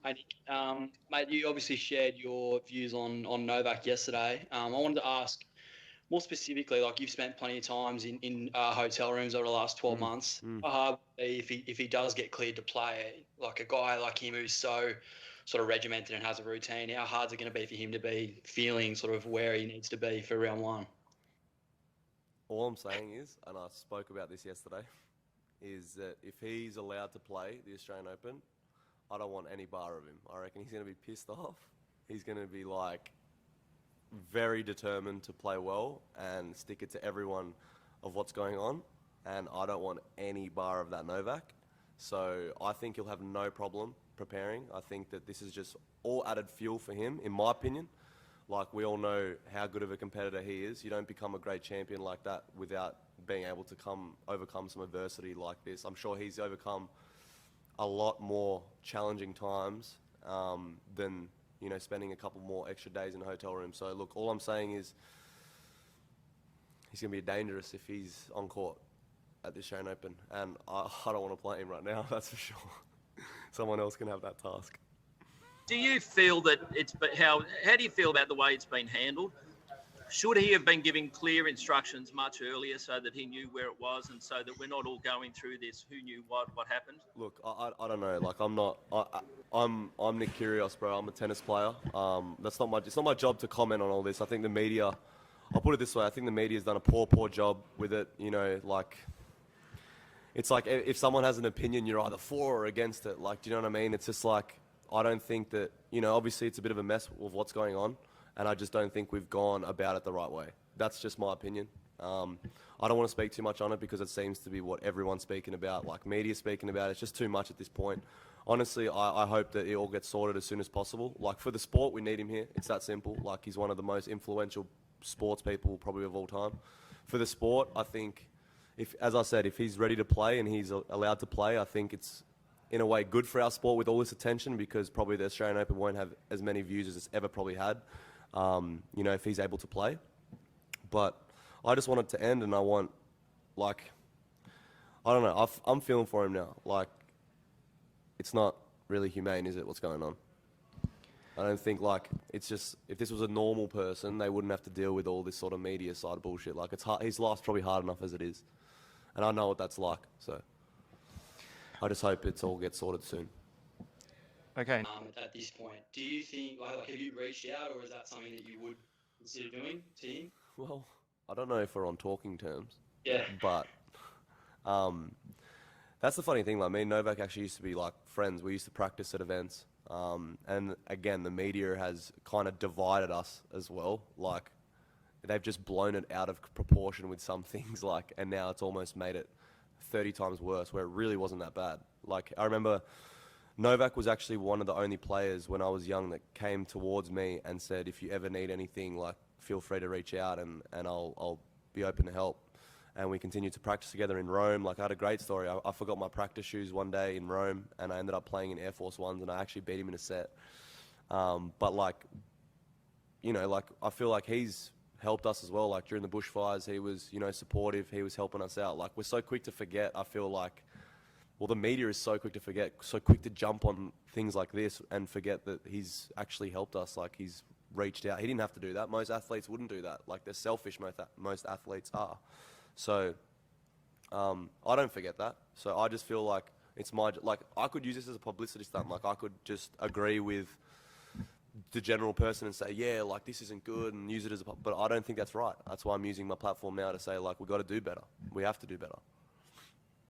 Hey, Nick, mate, you obviously shared your views on Novak yesterday. I wanted to ask more specifically, like you've spent plenty of times in hotel rooms over the last 12 Mm, months. mm. How hard would it be if he does get cleared to play, like a guy like him who's so sort of regimented and has a routine, how hard is it going to be for him to be feeling sort of where he needs to be for round one? All I'm saying is, and I spoke about this yesterday, is that if he's allowed to play the Australian Open, I don't want any bar of him. I reckon he's going to be pissed off. He's going to be like very determined to play well and stick it to everyone of what's going on. And I don't want any bar of that Novak. So I think he'll have no problem preparing. I think that this is just all added fuel for him, in my opinion. Like, we all know how good of a competitor he is. You don't become a great champion like that without being able to overcome some adversity like this. I'm sure he's overcome a lot more challenging times than spending a couple more extra days in a hotel room. So look, all I'm saying is he's going to be dangerous if he's on court at the Australian Open, and I don't want to play him right now. That's for sure. Someone else can have that task. Do you feel that how do you feel about the way it's been handled? Should he have been given clear instructions much earlier so that he knew where it was, and so that we're not all going through this who knew what happened? Look, I don't know. Like, I'm Nick Kyrgios, bro. I'm a tennis player. It's not my job to comment on all this. I think the media, I'll put it this way, I think the media's done a poor job with it. Like, it's like if someone has an opinion, you're either for or against it. Like, do you know what I mean? It's just like, I don't think that, obviously it's a bit of a mess with what's going on, and I just don't think we've gone about it the right way. That's just my opinion. I don't want to speak too much on it because it seems to be what everyone's speaking about, like media speaking about. It's just too much at this point. Honestly, I hope that it all gets sorted as soon as possible. Like, for the sport, we need him here. It's that simple. Like, he's one of the most influential sports people probably of all time. For the sport, I think, as I said, if he's ready to play and he's allowed to play, I think it's in a way good for our sport with all this attention, because probably the Australian Open won't have as many views as it's ever probably had, if he's able to play. But I just want it to end, and I want, like, I don't know, I'm feeling for him now. Like, it's not really humane, is it, what's going on? I don't think, like, it's just, if this was a normal person, they wouldn't have to deal with all this sort of media side bullshit. Like, it's hard, his life's probably hard enough as it is. And I know what that's like, so I just hope it all gets sorted soon. Okay. At this point, do you think, like, have you reached out, or is that something that you would consider doing to him? Well, I don't know if we're on talking terms, Yeah. but that's the funny thing. Like, me and Novak actually used to be like friends. We used to practice at events, and again, the media has kind of divided us as well. Like, they've just blown it out of proportion with some things, like, and now it's almost made it 30 times worse, where it really wasn't that bad. Like, I remember Novak was actually one of the only players when I was young that came towards me and said, if you ever need anything, like, feel free to reach out, and I'll be open to help. And we continued to practice together in Rome. Like, I had a great story. I forgot my practice shoes one day in Rome, and I ended up playing in Air Force Ones, and I actually beat him in a set. But, like, like, I feel like he's helped us as well. Like, during the bushfires, he was, supportive. He was helping us out. Like, we're so quick to forget, I feel like, well, the media is so quick to forget, so quick to jump on things like this and forget that he's actually helped us. Like, he's reached out. He didn't have to do that. Most athletes wouldn't do that. Like, they're selfish, most athletes are. So I don't forget that. So I just feel like it's like, I could use this as a publicity stunt. Like, I could just agree with the general person and say, yeah, like, this isn't good, and use it as but I don't think that's right. That's why I'm using my platform now to say, like, we've got to do better. We have to do better.